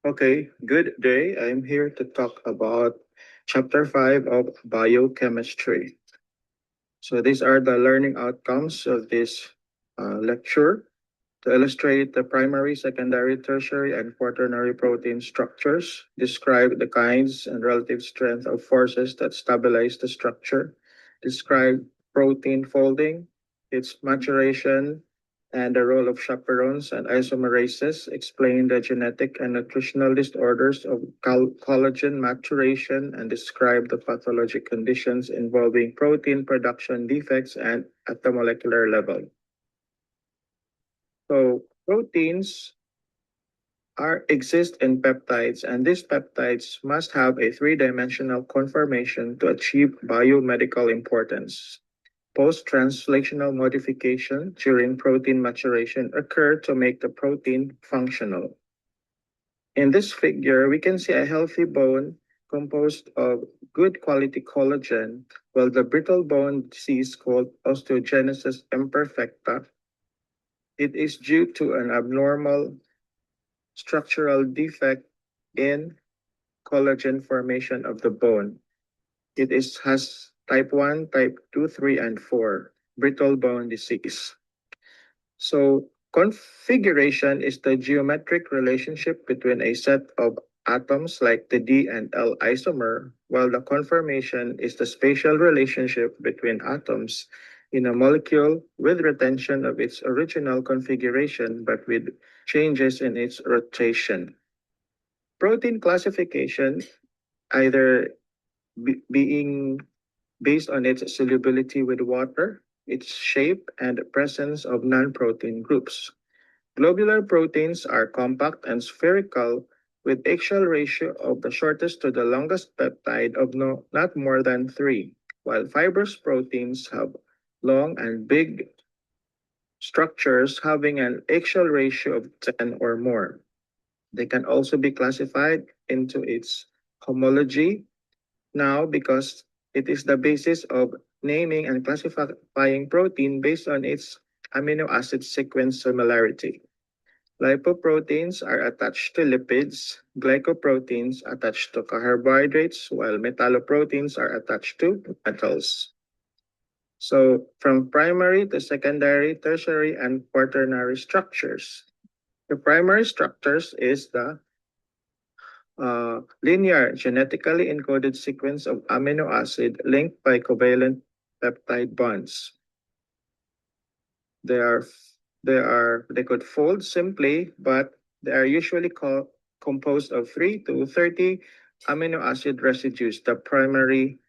Okay, good day. I'm here to talk about Chapter 5 of Biochemistry. So, these are the learning outcomes of this lecture to illustrate the primary, secondary, tertiary, and quaternary protein structures, describe the kinds and relative strength of forces that stabilize the structure, describe protein folding, its maturation, and the role of chaperones and isomerases, explain the genetic and nutritional disorders of collagen maturation, and describe the pathologic conditions involving protein production defects and at the molecular level. So proteins are exist in peptides, and these peptides must have a three-dimensional conformation to achieve biomedical importance. Post-translational modification during protein maturation occur to make the protein functional. In this figure, we can see a healthy bone composed of good quality collagen, while the brittle bone disease called osteogenesis imperfecta, it is due to an abnormal structural defect in collagen formation of the bone. Has type 1, type 2, 3, and 4, brittle bone disease. So configuration is the geometric relationship between a set of atoms like the D and L isomer, while the conformation is the spatial relationship between atoms in a molecule with retention of its original configuration but with changes in its rotation. Protein classification, either being based on its solubility with water, its shape, and presence of non-protein groups. Globular proteins are compact and spherical with axial ratio of the shortest to the longest peptide of not more than 3, while fibrous proteins have long and big structures having an axial ratio of 10 or more. They can also be classified into its homology now because it is the basis of naming and classifying protein based on its amino acid sequence similarity. Lipoproteins are attached to lipids, glycoproteins attached to carbohydrates, while metalloproteins are attached to metals. So, from primary to secondary, tertiary, and quaternary structures. The primary structures is the linear genetically encoded sequence of amino acid linked by covalent peptide bonds. They are they could fold simply, but they are usually composed of 3 to 30 amino acid residues, the primary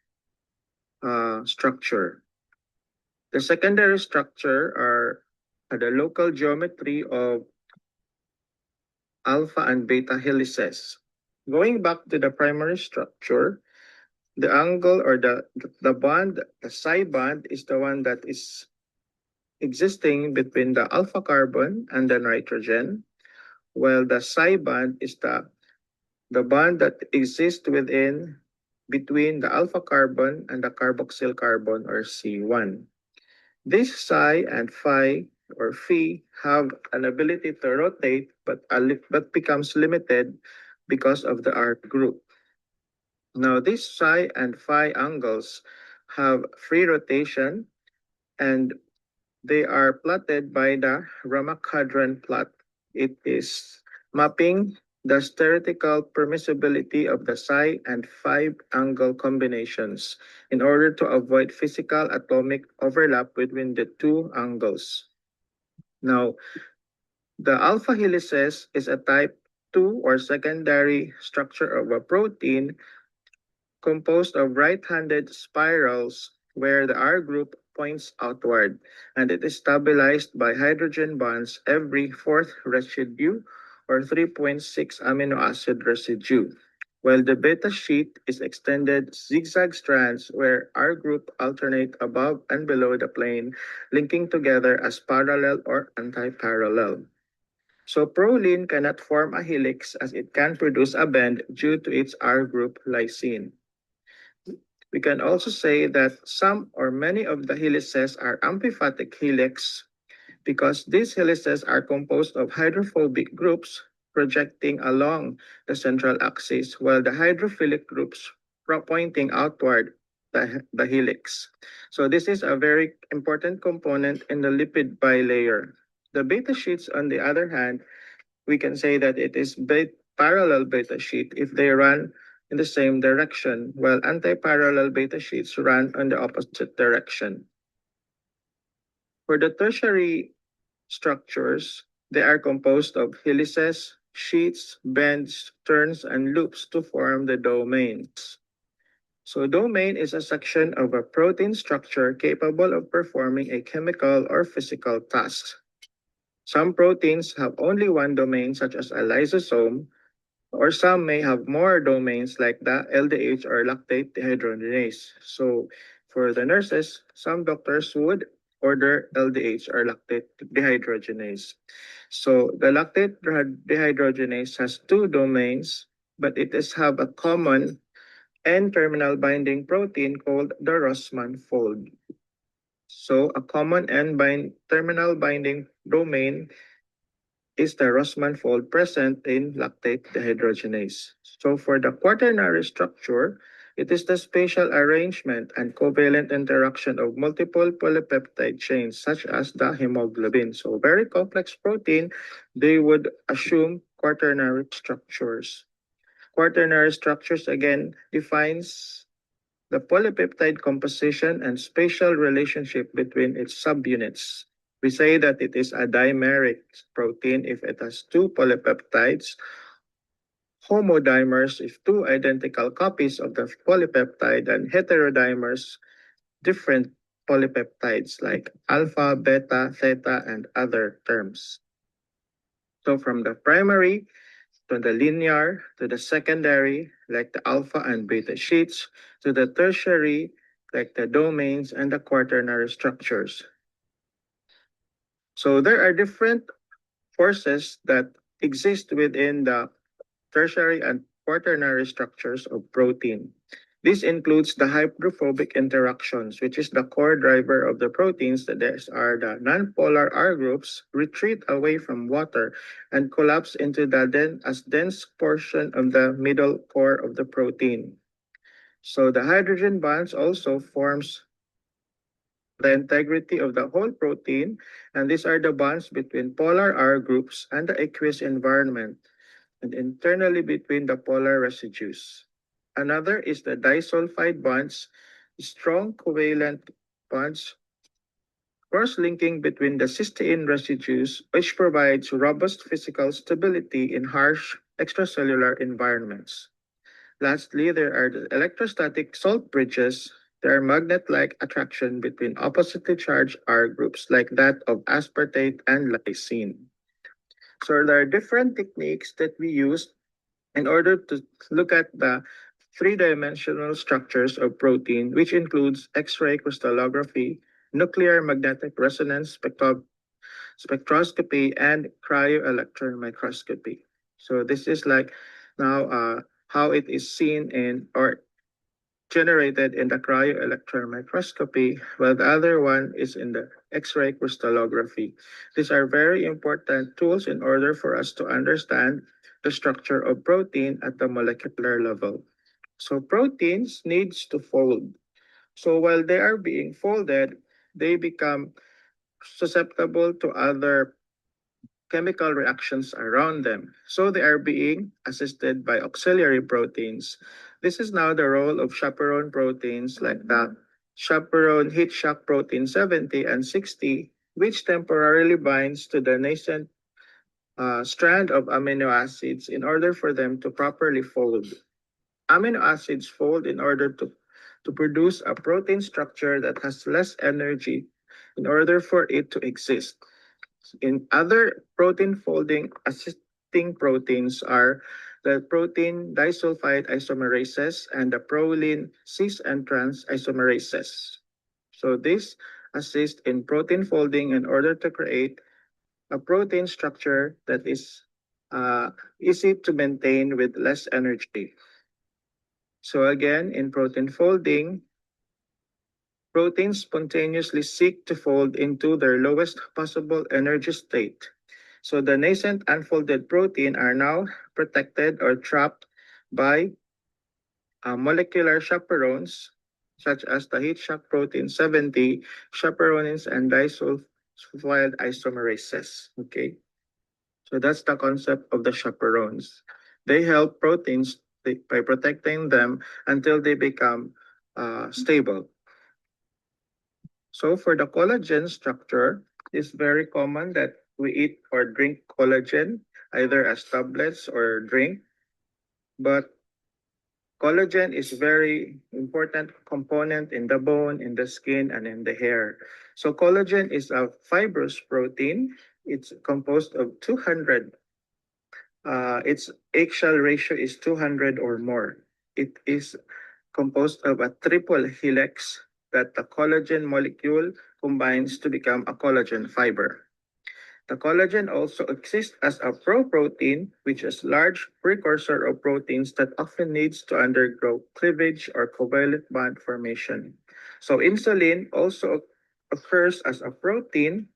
structure. The secondary structure are the local geometry of alpha and beta helices. Going back to the primary structure, the angle or the bond, the psi bond is the one that is existing between the alpha carbon and the nitrogen, while the psi bond is the bond that exists within between the alpha carbon and the carboxyl carbon or C1. This psi and phi or phi have an ability to rotate but becomes limited because of the arc group. Now, these psi and phi angles have free rotation and they are plotted by the Ramachandran plot. It is mapping the theoretical permissibility of the psi and phi angle combinations in order to avoid physical atomic overlap between the two angles. Now, the alpha helices is a type 2 or secondary structure of a protein composed of right-handed spirals where the R group points outward, and it is stabilized by hydrogen bonds every fourth residue or 3.6 amino acid residue, while the beta sheet is extended zigzag strands where R group alternate above and below the plane, linking together as parallel or anti-parallel. So proline cannot form a helix as it can produce a bend due to its R group lysine. We can also say that some or many of the helices are amphipathic helix because these helices are composed of hydrophobic groups projecting along the central axis, while the hydrophilic groups pointing outward the helix. So this is a very important component in the lipid bilayer. The beta sheets, on the other hand, we can say that it is parallel beta sheet if they run in the same direction, while anti-parallel beta sheets run in the opposite direction. For the tertiary structures, they are composed of helices, sheets, bends, turns, and loops to form the domains. So domain is a section of a protein structure capable of performing a chemical or physical task. Some proteins have only one domain, such as a lysosome, or some may have more domains like the LDH or lactate dehydrogenase. So for the nurses, some doctors would order LDH or lactate dehydrogenase. So the lactate dehydrogenase has two domains, but it does have a common N-terminal binding protein called the Rossmann fold. So a common terminal binding domain is the Rossmann fold present in lactate dehydrogenase. So for the quaternary structure, it is the spatial arrangement and covalent interaction of multiple polypeptide chains, such as the hemoglobin. So very complex protein, they would assume quaternary structures. Quaternary structures again defines the polypeptide composition and spatial relationship between its subunits. We say that it is a dimeric protein if it has two polypeptides, homodimers if two identical copies of the polypeptide, and heterodimers, different polypeptides like alpha, beta, theta, and other terms. So from the primary to the linear, to the secondary, like the alpha and beta sheets, to the tertiary, like the domains and the quaternary structures. So there are different forces that exist within the tertiary and quaternary structures of protein. This includes the hydrophobic interactions, which is the core driver of the proteins. That these are the nonpolar R groups retreat away from water and collapse into the dense portion of the middle core of the protein. So the hydrogen bonds also forms the integrity of the whole protein, and these are the bonds between polar R groups and the aqueous environment, and internally between the polar residues. Another is the disulfide bonds, strong covalent bonds, cross-linking between the cysteine residues, which provides robust physical stability in harsh extracellular environments. Lastly, there are the electrostatic salt bridges. There are magnet-like attraction between oppositely charged R groups like that of aspartate and lysine. So there are different techniques that we use in order to look at the three-dimensional structures of protein, which includes X-ray crystallography, nuclear magnetic resonance spectroscopy, and cryo-electron microscopy. So this is like now how it is seen in or generated in the cryo-electron microscopy, while the other one is in the X-ray crystallography. These are very important tools in order for us to understand the structure of protein at the molecular level. So proteins needs to fold. So while they are being folded, they become susceptible to other chemical reactions around them. So they are being assisted by auxiliary proteins. This is now the role of chaperone proteins like the chaperone heat shock protein 70 and 60, which temporarily binds to the nascent strand of amino acids in order for them to properly fold. Amino acids fold in order to produce a protein structure that has less energy in order for it to exist. In other protein folding assisting proteins are the protein disulfide isomerases and the proline cis and trans isomerases. So this assist in protein folding in order to create a protein structure that is easy to maintain with less energy. So again, in protein folding, proteins spontaneously seek to fold into their lowest possible energy state. So the nascent unfolded protein are now protected or trapped by molecular chaperones, such as the heat shock protein 70, chaperonins, and disulfide isomerases. Okay, so that's the concept of the chaperones. They help proteins by protecting them until they become stable. So for the collagen structure, it's very common that we eat or drink collagen either as tablets or drink, but collagen is very important component in the bone, in the skin, and in the hair. So collagen is a fibrous protein. It's composed of 200. Its eggshell ratio is 200 or more. It is composed of a triple helix that the collagen molecule combines to become a collagen fiber. The collagen also exists as a proprotein, which is large precursor of proteins that often needs to undergo cleavage or covalent bond formation. So insulin also occurs as a proprotein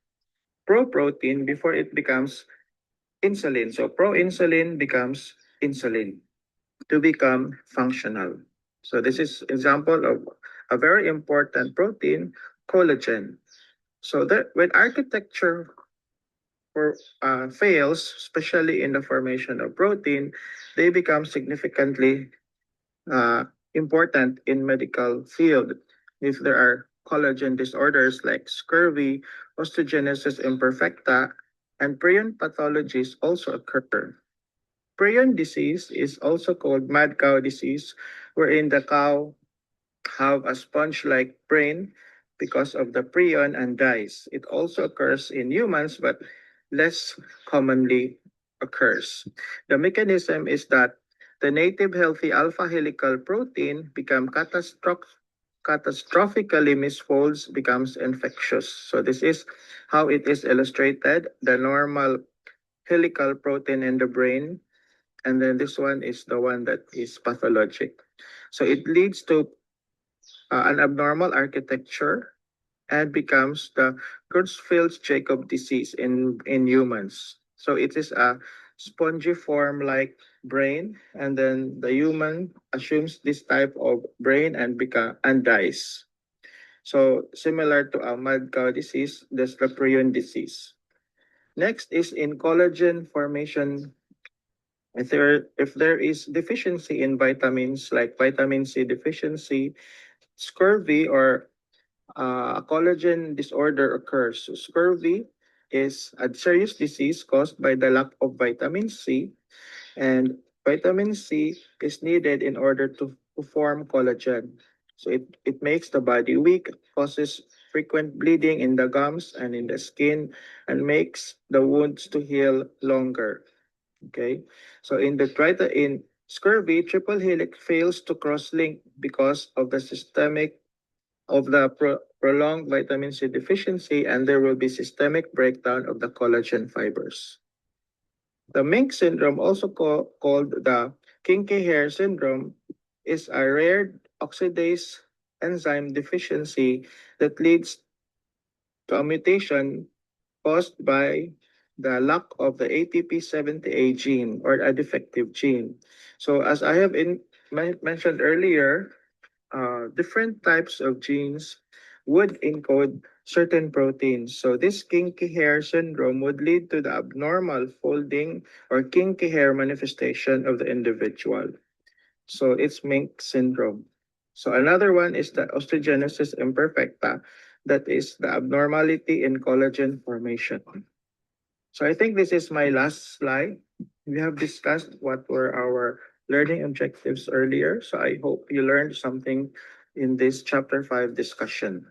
before it becomes insulin. So proinsulin becomes insulin to become functional. So this is example of a very important protein, collagen. So that when architecture fails, especially in the formation of protein, they become significantly uh, important in medical field. If there are collagen disorders like scurvy, osteogenesis imperfecta, and prion pathologies also occur. Prion disease is also called mad cow disease, wherein the cow have a sponge-like brain because of the prion and dies. It also occurs in humans, but less commonly occurs. The mechanism is that the native healthy alpha helical protein become catastrophically misfolds, becomes infectious. So this is how it is illustrated. The normal helical protein in the brain, and then this one is the one that is pathologic. So it leads to an abnormal architecture and becomes the Creutzfeldt-Jakob disease in humans. So it is a spongiform like brain, and then the human assumes this type of brain and dies. So similar to a mad cow disease, there's the prion disease. Next is in collagen formation. If there is deficiency in vitamins like vitamin C deficiency, scurvy or a collagen disorder occurs. So scurvy is a serious disease caused by the lack of vitamin C, and vitamin C is needed in order to form collagen. So it makes the body weak, causes frequent bleeding in the gums and in the skin, and makes the wounds to heal longer. Okay, so in scurvy, triple helix fails to cross-link because of the prolonged vitamin C deficiency, and there will be systemic breakdown of the collagen fibers. The Mink syndrome, also called the kinky hair syndrome, is a rare oxidase enzyme deficiency that leads to a mutation caused by the lack of the ATP70A gene or a defective gene. So as I have mentioned earlier, different types of genes would encode certain proteins. So this kinky hair syndrome would lead to the abnormal folding or kinky hair manifestation of the individual. So it's Mink syndrome. So another one is the osteogenesis imperfecta, that is the abnormality in collagen formation. So I think this is my last slide. We have discussed what were our learning objectives earlier. So I hope you learned something in this chapter 5 discussion.